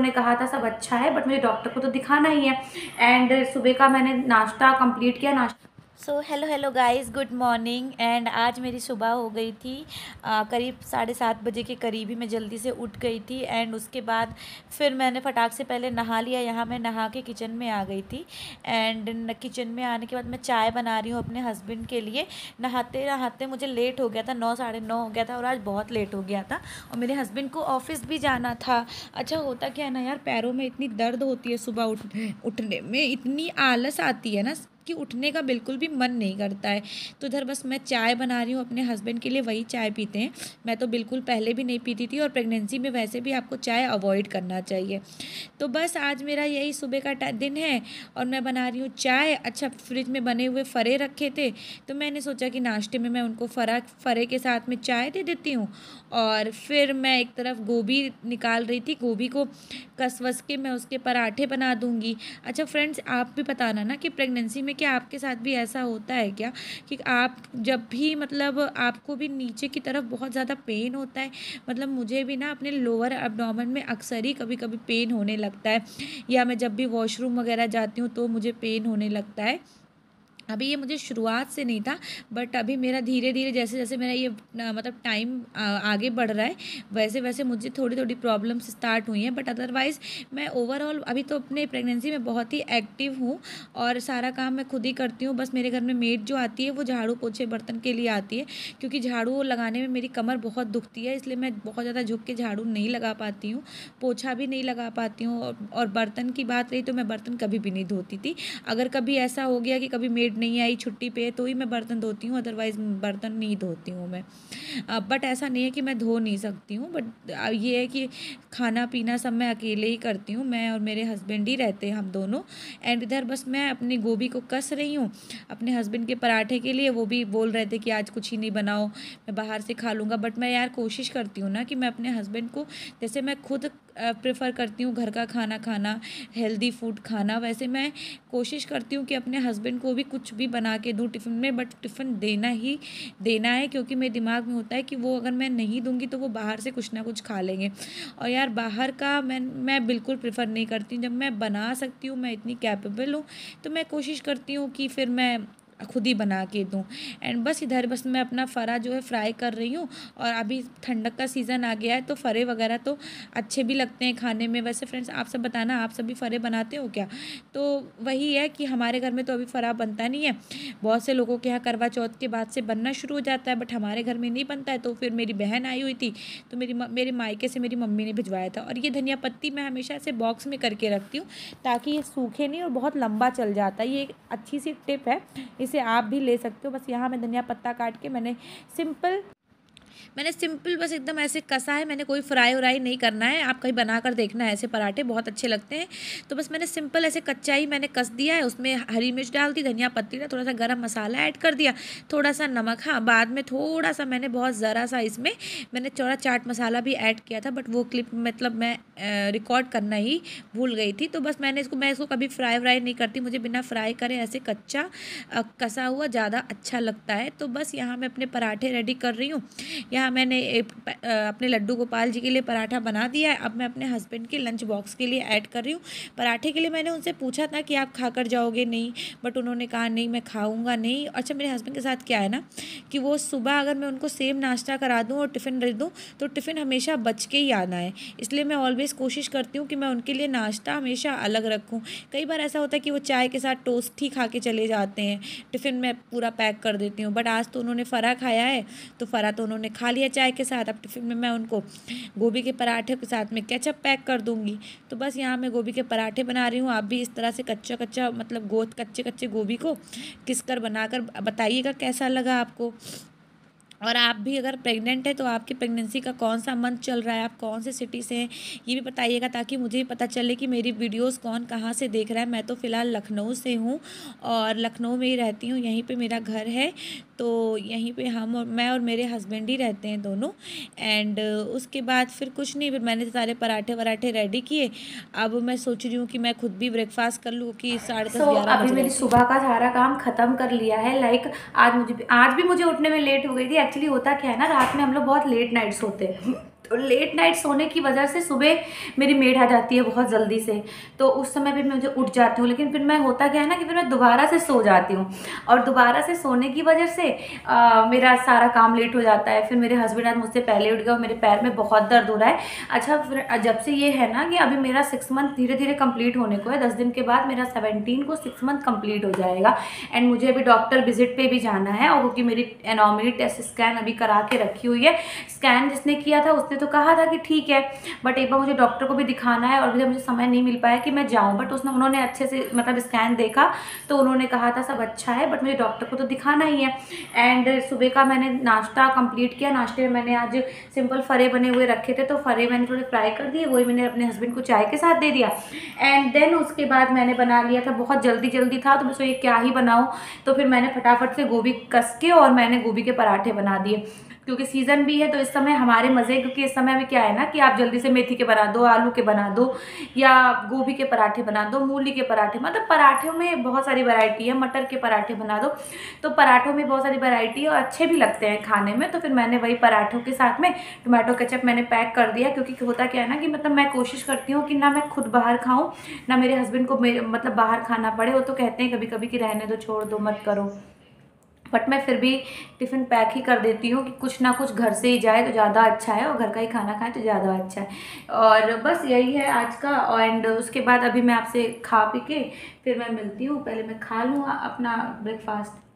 उन्होंने कहा था सब अच्छा है, बट मुझे डॉक्टर को तो दिखाना ही है। एंड सुबह का मैंने नाश्ता कंप्लीट किया। नाश्ता hello guys, good morning. And आज मेरी सुबह हो गई थी करीब 7:30 बजे के करीब ही मैं जल्दी से उठ गई थी। एंड उसके बाद फिर मैंने फटाक से पहले नहा लिया। यहाँ मैं नहा के किचन में आ गई थी। एंड किचन में आने के बाद मैं चाय बना रही हूँ अपने हस्बैंड के लिए। नहाते नहाते मुझे लेट हो गया था, 9 साढ़े 9 हो गया था, और आज बहुत लेट हो गया था। और मेरे हस्बैंड को ऑफिस भी जाना था। अच्छा होता क्या है ना यार, पैरों में इतनी दर्द होती है, सुबह उठने में इतनी आलस आती है ना कि उठने का बिल्कुल भी मन नहीं करता है। तो इधर बस मैं चाय बना रही हूँ अपने हस्बैंड के लिए, वही चाय पीते हैं। मैं तो बिल्कुल पहले भी नहीं पीती थी, और प्रेगनेंसी में वैसे भी आपको चाय अवॉइड करना चाहिए। तो बस आज मेरा यही सुबह का दिन है, और मैं बना रही हूँ चाय। अच्छा, फ्रिज में बने हुए फ़रे रखे थे, तो मैंने सोचा कि नाश्ते में मैं उनको फ़रे के साथ में चाय दे देती हूँ। और फिर मैं एक तरफ गोभी निकाल रही थी, गोभी को कस वस के मैं उसके पराठे बना दूँगी। अच्छा फ्रेंड्स, आप भी बताना ना कि प्रेगनेंसी में क्या आपके साथ भी ऐसा होता है क्या, कि आप जब भी मतलब आपको भी नीचे की तरफ बहुत ज़्यादा पेन होता है। मतलब मुझे भी ना अपने लोअर एब्डोमेन में अक्सर ही कभी कभी पेन होने लगता है, या मैं जब भी वॉशरूम वगैरह जाती हूँ तो मुझे पेन होने लगता है। अभी ये मुझे शुरुआत से नहीं था, बट अभी मेरा धीरे धीरे जैसे जैसे मेरा ये मतलब टाइम आगे बढ़ रहा है, वैसे वैसे मुझे थोड़ी थोड़ी प्रॉब्लम्स स्टार्ट हुई हैं। बट अदरवाइज़ मैं ओवरऑल अभी तो अपने प्रेगनेंसी में बहुत ही एक्टिव हूँ, और सारा काम मैं खुद ही करती हूँ। बस मेरे घर में मेड जो आती है वो झाड़ू पोछे बर्तन के लिए आती है, क्योंकि झाड़ू लगाने में मेरी कमर बहुत दुखती है, इसलिए मैं बहुत ज़्यादा झुक के झाड़ू नहीं लगा पाती हूँ, पोछा भी नहीं लगा पाती हूँ। और बर्तन की बात रही तो मैं बर्तन कभी भी नहीं धोती थी। अगर कभी ऐसा हो गया कि कभी मेड नहीं आई छुट्टी पे, तो ही मैं बर्तन धोती हूँ, अदरवाइज़ बर्तन नहीं धोती हूँ मैं। बट ऐसा नहीं है कि मैं धो नहीं सकती हूँ, बट ये है कि खाना पीना सब मैं अकेले ही करती हूँ। मैं और मेरे हस्बैंड ही रहते हैं, हम दोनों। एंड इधर बस मैं अपनी गोभी को कस रही हूँ अपने हस्बैंड के पराठे के लिए। वो भी बोल रहे थे कि आज कुछ ही नहीं बनाओ, मैं बाहर से खा लूँगा। बट मैं यार कोशिश करती हूँ ना कि मैं अपने हस्बैंड को, जैसे मैं खुद प्रेफर करती हूँ घर का खाना खाना, हेल्दी फूड खाना, वैसे मैं कोशिश करती हूँ कि अपने हस्बैंड को भी कुछ भी बना के दूँ टिफ़िन में। बट टिफ़िन देना ही देना है, क्योंकि मेरे दिमाग में होता है कि वो अगर मैं नहीं दूँगी तो वो बाहर से कुछ ना कुछ खा लेंगे। और यार बाहर का मैं बिल्कुल प्रेफर नहीं करती। जब मैं बना सकती हूँ, मैं इतनी कैपेबल हूँ, तो मैं कोशिश करती हूँ कि फिर मैं खुद ही बना के दूँ। एंड बस इधर बस मैं अपना फ़रा जो है फ्राई कर रही हूँ। और अभी ठंडक का सीज़न आ गया है, तो फ़रे वगैरह तो अच्छे भी लगते हैं खाने में। वैसे फ्रेंड्स, आप सब बताना, आप सभी फ़रे बनाते हो क्या? तो वही है कि हमारे घर में तो अभी फ़रा बनता नहीं है। बहुत से लोगों के यहाँ करवा चौथ के बाद से बनना शुरू हो जाता है, बट हमारे घर में नहीं बनता है। तो फिर मेरी बहन आई हुई थी, तो मेरे मायके से मेरी मम्मी ने भिजवाया था। और ये धनिया पत्ती मैं हमेशा ऐसे बॉक्स में करके रखती हूँ, ताकि ये सूखे नहीं और बहुत लंबा चल जाता है। ये एक अच्छी सी टिप है, इसे आप भी ले सकते हो। बस यहाँ मैं धनिया पत्ता काट के मैंने सिंपल बस एकदम ऐसे कसा है। मैंने कोई फ्राई व्राई नहीं करना है, आप कहीं बना कर देखना है, ऐसे पराठे बहुत अच्छे लगते हैं। तो बस मैंने सिंपल ऐसे कच्चा ही मैंने कस दिया है, उसमें हरी मिर्च डाल दी, धनिया पत्ती डाल, थोड़ा सा गरम मसाला ऐड कर दिया, थोड़ा सा नमक। हाँ, बाद में थोड़ा सा मैंने बहुत ज़रा सा इसमें मैंने थोड़ा चाट मसाला भी ऐड किया था, बट वो क्लिप मतलब मैं रिकॉर्ड करना ही भूल गई थी। तो बस मैं इसको कभी फ्राई व्राई नहीं करती, मुझे बिना फ्राई करे ऐसे कच्चा कसा हुआ ज़्यादा अच्छा लगता है। तो बस यहाँ मैं अपने पराठे रेडी कर रही हूँ। यहाँ मैंने अपने लड्डू गोपाल जी के लिए पराठा बना दिया है। अब मैं अपने हस्बैंड के लंच बॉक्स के लिए ऐड कर रही हूँ। पराठे के लिए मैंने उनसे पूछा था कि आप खा कर जाओगे, नहीं, बट उन्होंने कहा नहीं मैं खाऊंगा नहीं। अच्छा, मेरे हस्बैंड के साथ क्या है ना कि वो सुबह अगर मैं उनको सेम नाश्ता करा दूँ और टिफ़िन रख दूँ, तो टिफ़िन हमेशा बच के ही आना है। इसलिए मैं ऑलवेज़ कोशिश करती हूँ कि मैं उनके लिए नाश्ता हमेशा अलग रखूँ। कई बार ऐसा होता है कि वो चाय के साथ टोस्ट ही खा के चले जाते हैं, टिफ़िन में पूरा पैक कर देती हूँ। बट आज तो उन्होंने फ़रा खाया है, तो फ़रा तो उन्होंने खा लिया चाय के साथ। अब टिफ़िन में मैं उनको गोभी के पराठे के साथ में केचप पैक कर दूँगी। तो बस यहाँ मैं गोभी के पराठे बना रही हूँ। आप भी इस तरह से कच्चा कच्चा मतलब कच्चे कच्चे गोभी को किस कर बनाकर बताइएगा कैसा लगा आपको। और आप भी अगर प्रेग्नेंट है तो आपकी प्रेगनेंसी का कौन सा मंथ चल रहा है, आप कौन से सिटी से हैं, ये भी बताइएगा, ताकि मुझे भी पता चले कि मेरी वीडियोस कौन कहाँ से देख रहा है। मैं तो फ़िलहाल लखनऊ से हूँ, और लखनऊ में ही रहती हूँ, यहीं पे मेरा घर है। तो यहीं पे मैं और मेरे हस्बैंड ही रहते हैं दोनों। एंड उसके बाद फिर कुछ नहीं, फिर मैंने सारे पराठे वराठे रेडी किए। अब मैं सोच रही हूँ कि मैं खुद भी ब्रेकफास्ट कर लूँ, कि 10:30-11 अभी बज मेरी रहे थे। सुबह का सारा काम ख़त्म कर लिया है। लाइक आज भी मुझे उठने में लेट हो गई थी। एक्चुअली होता क्या है ना, रात में हम लोग बहुत लेट नाइट सोते हैं तो लेट नाइट सोने की वजह से सुबह मेरी मेड आ जाती है बहुत जल्दी से, तो उस समय भी मैं मुझे उठ जाती हूँ, लेकिन फिर मैं होता क्या है ना कि फिर मैं दोबारा से सो जाती हूँ, और दोबारा से सोने की वजह से मेरा सारा काम लेट हो जाता है। फिर मेरे हस्बैंड आज मुझसे पहले उठ गए और मेरे पैर में बहुत दर्द हो रहा है। अच्छा, फिर जब से ये है ना कि अभी मेरा 6 मंथ धीरे धीरे कंप्लीट होने को है, 10 दिन के बाद मेरा 17 को 6 मंथ कंप्लीट हो जाएगा। एंड मुझे अभी डॉक्टर विजिट पे भी जाना है, और क्योंकि मेरी एनोमली टेस्ट स्कैन अभी करा के रखी हुई है। स्कैन जिसने किया था उसने तो कहा था कि ठीक है, बट एक बार मुझे डॉक्टर को भी दिखाना है, और मुझे समय नहीं मिल पाया कि मैं जाऊँ, बट उन्होंने अच्छे से मतलब स्कैन देखा तो उन्होंने कहा था सब अच्छा है, बट मुझे डॉक्टर को तो दिखाना ही है। एंड सुबह का मैंने नाश्ता कंप्लीट किया। नाश्ते में मैंने आज सिंपल फरे बने हुए रखे थे, तो फरे मैंने थोड़े फ्राई कर दिए, वही मैंने अपने हस्बैंड को चाय के साथ दे दिया। एंड देन उसके बाद मैंने बना लिया था, बहुत जल्दी जल्दी था तो मैं सोची क्या ही बनाऊँ, तो फिर मैंने फटाफट से गोभी कस के और मैंने गोभी के पराठे बना दिए, क्योंकि सीज़न भी है तो इस समय हमारे मज़े, क्योंकि इस समय अभी क्या है ना कि आप जल्दी से मेथी के बना दो, आलू के बना दो, या गोभी के पराठे बना दो, मूली के पराठे, मतलब पराठों में बहुत सारी वैरायटी है, मटर के पराठे बना दो, तो पराठों में बहुत सारी वैरायटी है और अच्छे भी लगते हैं खाने में। तो फिर मैंने वही पराठों के साथ में टोमेटो केचप मैंने पैक कर दिया, क्योंकि होता क्या है ना कि मतलब मैं कोशिश करती हूँ कि ना मैं खुद बाहर खाऊँ, ना मेरे हस्बैंड को मतलब बाहर खाना पड़े। वो तो कहते हैं कभी कभी कि रहने दो, छोड़ दो, मत करो, बट मैं फिर भी टिफ़िन पैक ही कर देती हूँ कि कुछ ना कुछ घर से ही जाए तो ज़्यादा अच्छा है, और घर का ही खाना खाएं तो ज़्यादा अच्छा है। और बस यही है आज का। एंड उसके बाद अभी मैं आपसे खा पी के फिर मैं मिलती हूँ, पहले मैं खा लूँ अपना ब्रेकफास्ट।